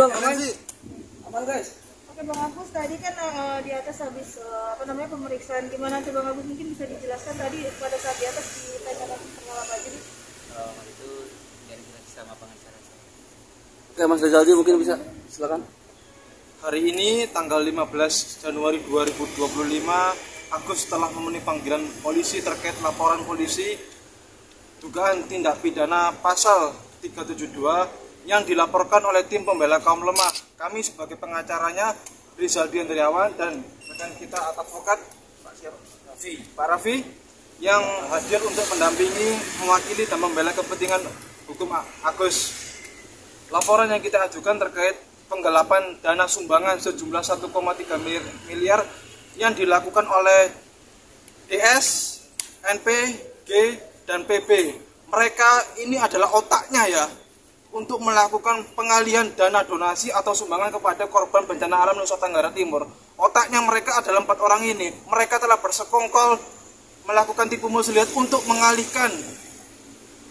Pulang aman sih. Aman guys. Oke Bang Agus, tadi kan di atas habis pemeriksaan, gimana tuh Bang Agus, mungkin bisa dijelaskan tadi pada saat di atas ditanyakan soal apa aja nih? Itu dari sama pengacara saya. Oke Mas Rizaldi mungkin bisa silakan. Hari ini tanggal 15 Januari 2025, Agus telah memenuhi panggilan polisi terkait laporan polisi dugaan tindak pidana pasal 372 yang dilaporkan oleh tim pembela kaum lemah. Kami sebagai pengacaranya Rizaldi Andriawan dan rekan kita advokat Pak Raffi yang hadir untuk mendampingi, mewakili dan membela kepentingan hukum Agus. Laporan yang kita ajukan terkait penggelapan dana sumbangan sejumlah 1,3 miliar yang dilakukan oleh DS, NP, G, dan PP. Mereka ini adalah otaknya ya untuk melakukan pengalihan dana donasi atau sumbangan kepada korban bencana alam Nusa Tenggara Timur. Otaknya mereka adalah 4 orang ini. Mereka telah bersekongkol melakukan tipu muslihat untuk mengalihkan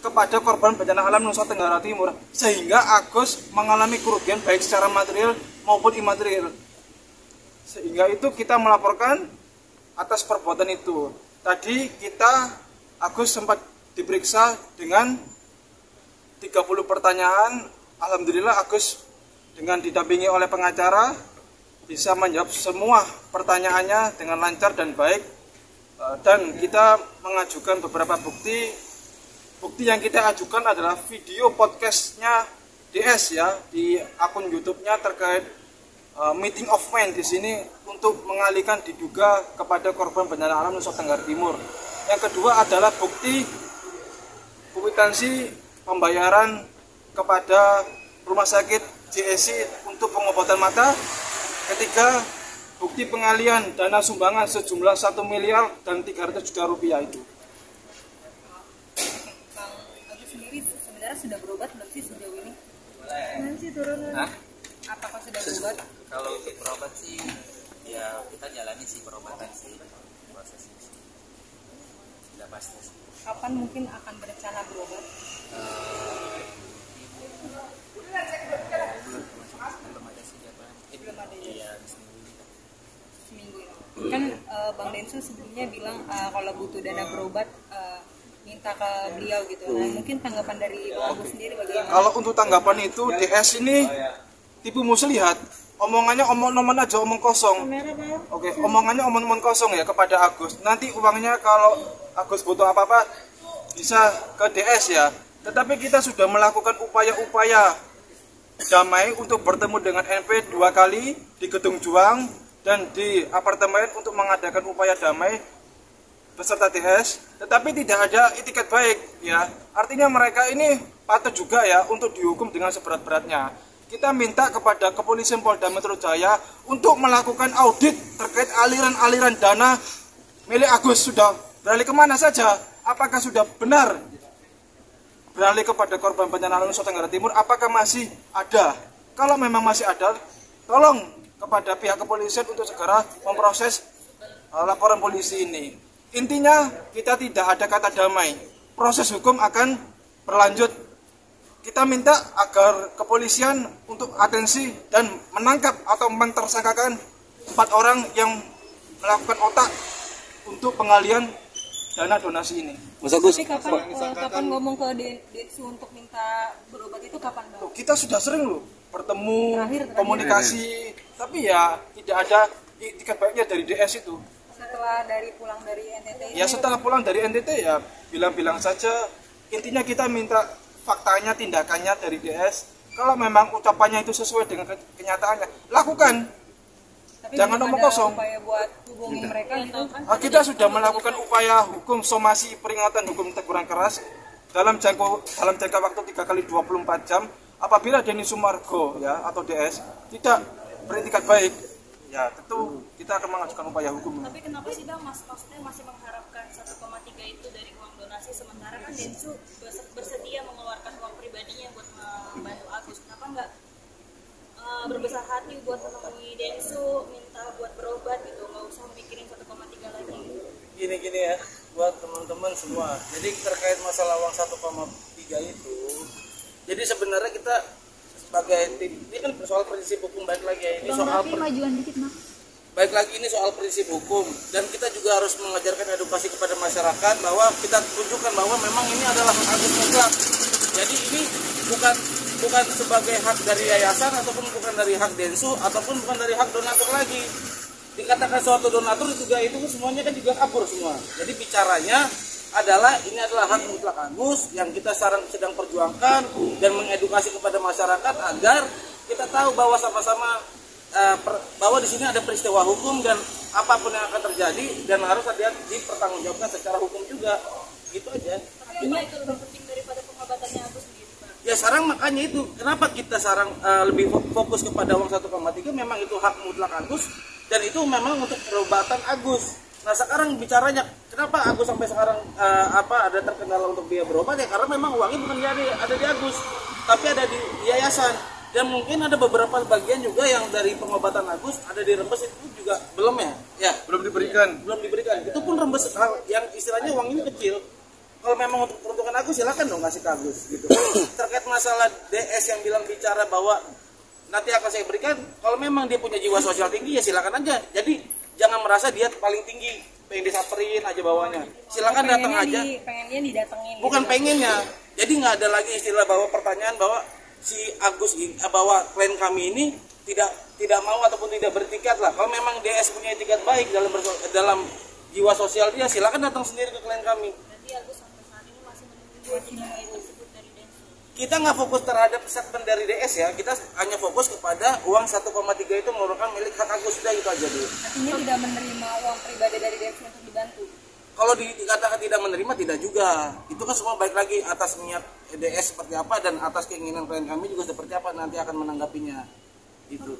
kepada korban bencana alam Nusa Tenggara Timur, sehingga Agus mengalami kerugian baik secara material maupun imaterial. Sehingga itu kita melaporkan atas perbuatan itu. Tadi Agus sempat diperiksa dengan 30 pertanyaan. Alhamdulillah Agus dengan didampingi oleh pengacara bisa menjawab semua pertanyaannya dengan lancar dan baik. Dan kita mengajukan beberapa bukti. Bukti yang kita ajukan adalah video podcastnya DS ya di akun YouTube-nya terkait meeting of mind di sini untuk mengalihkan diduga kepada korban bencana alam Nusa Tenggara Timur. Yang kedua adalah bukti kwitansi pembayaran kepada rumah sakit JSI untuk pengobatan mata. Ketiga, bukti pengalihan dana sumbangan sejumlah 1 miliar dan 300 juta rupiah itu. Sebenarnya sudah berobat belum sih sejauh ini? Boleh. Turunan. Apakah sudah berobat? Kalau untuk berobat sih, ya kita jalani sih perobatan sih, prosesnya sih. Sudah pasti sih. Kapan mungkin akan berencana berobat? Belum ada sih jadwal. Belum ada ya? Iya, seminggu ini. Seminggu ini. Kan Bang Densu sebelumnya bilang kalau butuh dana berobat minta ke beliau gitu. Nah, mungkin tanggapan dari Bang Agus sendiri bagaimana? Kalau untuk tanggapan itu, DS ini tipu muslihat. Omongannya omong aja, omong kosong. Oke, omongannya omong kosong ya kepada Agus. Nanti uangnya kalau Agus butuh apa-apa bisa ke DS ya. Tetapi kita sudah melakukan upaya-upaya damai untuk bertemu dengan NP 2 kali di Gedung Juang dan di apartemen untuk mengadakan upaya damai beserta DS, tetapi tidak ada itikat baik ya. Artinya mereka ini patut juga ya untuk dihukum dengan seberat-beratnya. Kita minta kepada Kepolisian Polda Metro Jaya untuk melakukan audit terkait aliran-aliran dana milik Agus. Sudah beralih kemana saja? Apakah sudah benar beralih kepada korban bencana alam Nusa Tenggara Timur? Apakah masih ada? Kalau memang masih ada, tolong kepada pihak kepolisian untuk segera memproses laporan polisi ini. Intinya kita tidak ada kata damai. Proses hukum akan berlanjut. Kita minta agar kepolisian untuk atensi dan menangkap atau mentersangkakan 4 orang yang melakukan otak untuk pengalihan dana donasi ini. Mas Agus, kapan ngomong ke Densu untuk minta berobat itu kapan Bang? Kita sudah sering loh bertemu, Terakhir. komunikasi, tapi ya tidak ada itikat baiknya dari DS itu. Setelah pulang dari NTT ini? Ya setelah pulang dari NTT ya bilang-bilang saja. Intinya kita minta faktanya, tindakannya dari DS. Kalau memang ucapannya itu sesuai dengan kenyataannya, lakukan. Tapi jangan omong kosong. Upaya buat hubungi mereka gitu. Kita sudah melakukan upaya hukum somasi peringatan hukum teguran keras dalam jangka waktu 3 kali 24 jam. Apabila Denny Sumargo ya atau DS tidak beretikat baik, ya tentu kita akan mengajukan upaya hukum. Tapi kenapa sih Bang maksudnya masih mengharapkan 1,3 itu dari uang donasi, sementara kan Densu bersedia mengeluarkan uang pribadinya buat membantu Agus? Kenapa nggak berbesar hati buat menemui Densu, minta buat berobat gitu, nggak usah mikirin 1,3 lagi? Gini ya, buat teman-teman semua. Jadi terkait masalah uang 1,3 itu, jadi sebenarnya kita sebagai tim ini kan soal prinsip hukum, baik lagi ya, ini Bang soal Raffi majuan dikit Bang. baik lagi ini soal prinsip hukum, dan kita juga harus mengajarkan edukasi kepada masyarakat bahwa kita tunjukkan bahwa memang ini adalah hak Agus mutlak. Jadi ini bukan sebagai hak dari yayasan, ataupun bukan dari hak Densu, ataupun bukan dari hak donatur lagi. Dikatakan suatu donatur juga itu semuanya kan juga kabur semua. Jadi bicaranya adalah ini adalah hak mutlak Agus yang kita sedang perjuangkan dan mengedukasi kepada masyarakat agar kita tahu bahwa sama-sama bahwa di sini ada peristiwa hukum dan apapun yang akan terjadi dan harus dipertanggungjawabkan secara hukum juga. Gitu aja. Artinya itu lebih penting daripada pengobatannya Agus sendiri, Pak. Ya sekarang makanya itu kenapa kita sekarang lebih fokus kepada uang 1,3, memang itu hak mutlak Agus dan itu memang untuk perobatan Agus. Nah sekarang bicaranya kenapa Agus sampai sekarang ada terkendala untuk biaya berobat, ya karena memang uangnya bukan ada di Agus tapi ada di yayasan, dan mungkin ada beberapa bagian juga yang dari pengobatan Agus ada di Rembes itu juga belum ya Belum diberikan. itu pun Rembes yang istilahnya uang ini kecil. Kalau memang untuk peruntukan Agus silakan dong kasih ke Agus gitu. Terkait masalah DS yang bicara bahwa nanti akan saya berikan, kalau memang dia punya jiwa sosial tinggi ya silakan aja. Jadi jangan merasa dia paling tinggi, pengen disamperin aja bawahnya. Silakan datang aja. Pengennya didatengin. Bukan gitu. pengennya. Jadi nggak ada lagi istilah bahwa pertanyaan bahwa si Agus bahwa klien kami ini tidak mau ataupun tidak bertikat lah. Kalau memang DS punya etikat baik dalam jiwa sosial dia, silakan datang sendiri ke klien kami. Berarti Agus sampai saat ini masih menunggu kewajiban tersebut dari Densu. Kita nggak fokus terhadap segmen dari DS ya, kita hanya fokus kepada uang 1,3 itu merupakan milik hak Agus, sudah itu aja dulu. Artinya tidak menerima uang pribadi dari Densu untuk dibantu. Kalau dikatakan tidak menerima, tidak juga. Itu kan semua baik lagi atas niat DS seperti apa dan atas keinginan klien kami juga seperti apa nanti akan menanggapinya. Itu.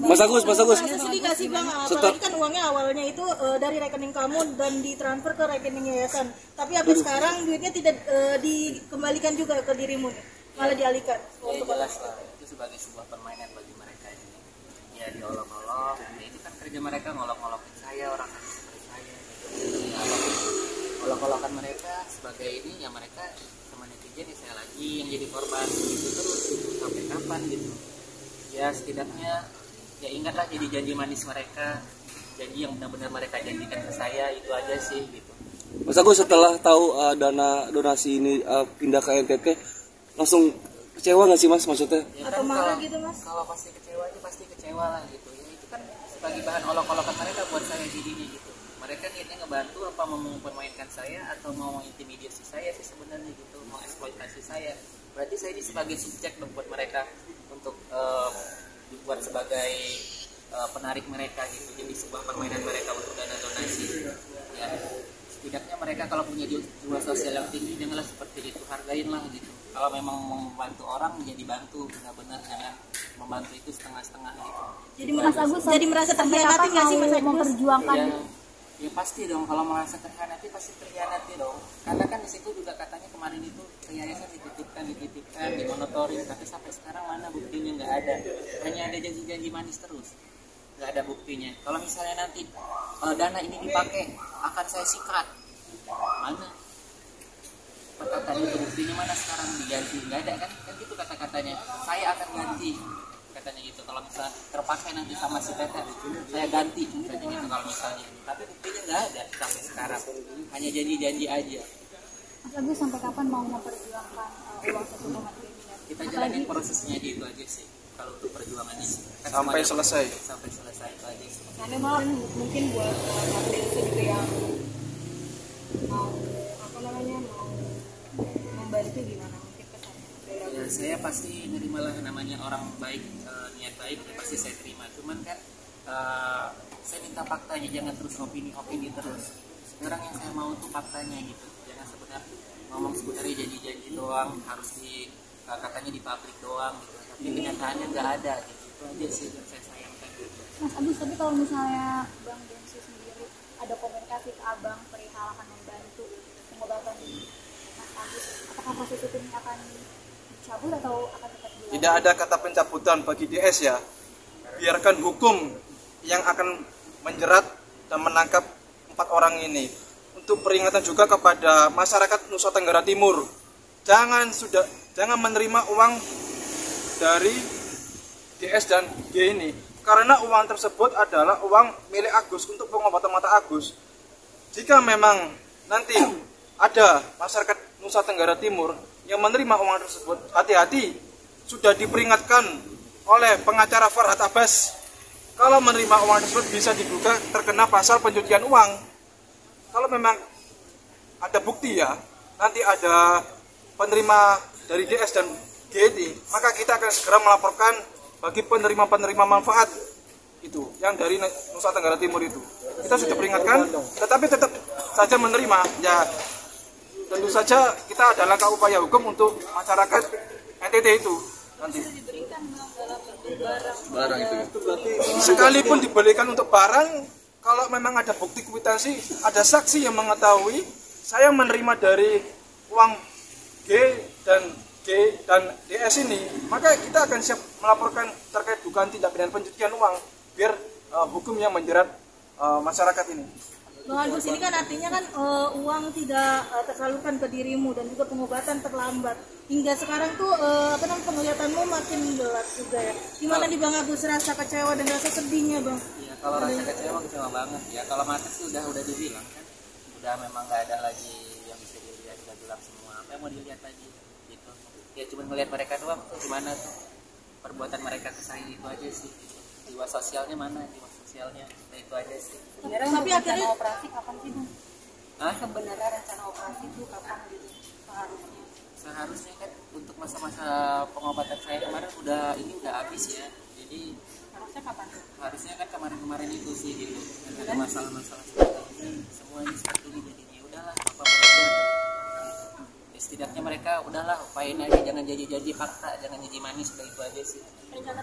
Mas Agus. Sedih nggak sih Bang? Apalagi kan uangnya awalnya itu dari rekening kamu dan ditransfer ke rekening yayasan. Tapi sampai sekarang duitnya tidak dikembalikan juga ke dirimu, malah dialihkan. Ya jelas lah, itu sebagai sebuah permainan bagi mereka ini. Ya diolok-olok, ya itu kan kerja mereka ngolok-ngolokin saya, orang seperti saya gitu. Ya, olok-olokan mereka sebagai ini ya mereka sama netizen ya saya lagi yang jadi korban gitu terus sampai kapan gitu. Ya setidaknya ya ingatlah jadi janji manis mereka, janji yang benar-benar mereka janjikan ke saya, itu aja sih gitu. Mas Agus, setelah tahu dana donasi ini pindah ke NTT, langsung kecewa nggak sih Mas maksudnya? Ya Atau kan, marah gitu, Mas? Kalau pasti kecewa itu pasti kecewa lah gitu. Ya itu kan sebagai bahan olok-olokan mereka buat saya jadinya gitu. Mereka niatnya ngebantu apa mau mempermainkan saya atau mau intimidasi saya sih sebenarnya gitu, mau eksploitasi saya. Berarti saya ini sebagai subjek dong buat mereka untuk dibuat sebagai penarik mereka gitu. Jadi sebuah permainan mereka untuk dana donasi. Ya setidaknya mereka kalau punya jiwa sosial yang tinggi janganlah seperti itu, hargainlah gitu. Kalau memang mau membantu orang jadi bantu, benar-benar jangan membantu itu setengah-setengah gitu. Jadi Mas Agus Jadi merasa terhianati nggak sih Mas Agus? memperjuangkan Ya pasti dong, kalau merasa terhianati pasti terhianati dong. Karena kan di situ juga katanya kemarin itu ke yayasan dititipkan, dimonitoring, tapi sampai sekarang mana buktinya, nggak ada. Hanya ada janji-janji manis terus, nggak ada buktinya. Kalau misalnya nanti dana ini dipakai akan saya sikat, mana? Perkataan itu buktinya mana sekarang diganti, nggak ada kan gitu kata-katanya. Saya akan ganti. Katanya gitu, kalau misalnya terpakai nanti sama si Tete saya ganti katanya gitu kalau misalnya, tapi buktinya nggak ada sampai sekarang, hanya janji-janji aja. Mas Agus sampai kapan mau memperjuangkan uang 1,3 miliar? Kita jalanin prosesnya itu aja sih kalau untuk perjuangannya sih. Kan Sampai semuanya selesai. sampai selesai itu aja sih. Karena mungkin buat Mas Densu juga yang mau mau membantu gimana mungkin kesannya. Ya saya pasti nerimalah namanya orang baik, niat baik ya pasti saya terima. Cuman kan saya minta faktanya, jangan terus opini terus. Sekarang yang saya mau tuh faktanya gitu. Jangan sebenarnya ngomong sebenarnya janji-janji doang, harus katanya di publik doang gitu. Tapi kenyataannya nggak ada gitu. Itu aja sih yang saya sayangkan gitu. Mas Agus, tapi kalau misalnya Bang Densu sendiri ada komunikasi ke Abang perihal akan membantu pengobatan Mas Agus, apakah proses itu ini akan dicabut atau akan tetap dilakukan? Tidak ada kata pencabutan bagi DS ya. Biarkan hukum yang akan menjerat dan menangkap 4 orang ini. Untuk peringatan juga kepada masyarakat Nusa Tenggara Timur, jangan menerima uang dari DS dan G ini, karena uang tersebut adalah uang milik Agus untuk pengobatan mata Agus. Jika memang nanti ada masyarakat Nusa Tenggara Timur yang menerima uang tersebut, hati-hati, sudah diperingatkan oleh pengacara Farhad Abbas, kalau menerima uang tersebut bisa diduga terkena pasal pencucian uang. Kalau memang ada bukti ya, nanti ada penerima dari DS dan GT, maka kita akan segera melaporkan bagi penerima-penerima manfaat itu yang dari Nusa Tenggara Timur itu. Kita sudah peringatkan, tetapi tetap saja menerima. Ya, tentu saja kita ada langkah upaya hukum untuk masyarakat NTT itu nanti. Barang itu. Sekalipun diberikan untuk barang, kalau memang ada bukti kwitansi, ada saksi yang mengetahui saya menerima dari uang G dan DS ini, maka kita akan siap melaporkan terkait dugaan tindak pidana pencucian uang biar hukumnya menjerat masyarakat ini. Bang Agus, ini kan artinya kan uang tidak tersalurkan ke dirimu dan juga pengobatan terlambat. Hingga sekarang tuh penglihatanmu makin gelap juga ya. Gimana nih Bang Agus, rasa kecewa dan rasa sedihnya Bang? Ya kalau rasa kecewa banget ya. Kalau mata sih udah dibilang kan, udah memang nggak ada lagi yang bisa dilihat, udah gelap semua. Apa yang mau dilihat lagi gitu? Ya cuma melihat mereka doang tuh gimana tuh perbuatan mereka ke saya, itu aja sih. Gitu. Jiwa sosialnya mana? Jiwa sosialnya, nah, itu aja sih. Sebenarnya Tapi rencana akhirnya- operasi kapan sih Bang? Hah? Sebenarnya rencana operasi itu kapan gitu seharusnya? Seharusnya kan untuk masa-masa pengobatan saya kemarin udah habis ya. Jadi Harusnya kapan tuh? harusnya kan kemarin itu sih gitu. Dan ada masalah-masalah seperti ini, semuanya seperti ini jadinya udahlah apa boleh. Setidaknya mereka udahlah upayain aja, jangan janji fakta, jangan janji manis, udah itu aja sih. Rencana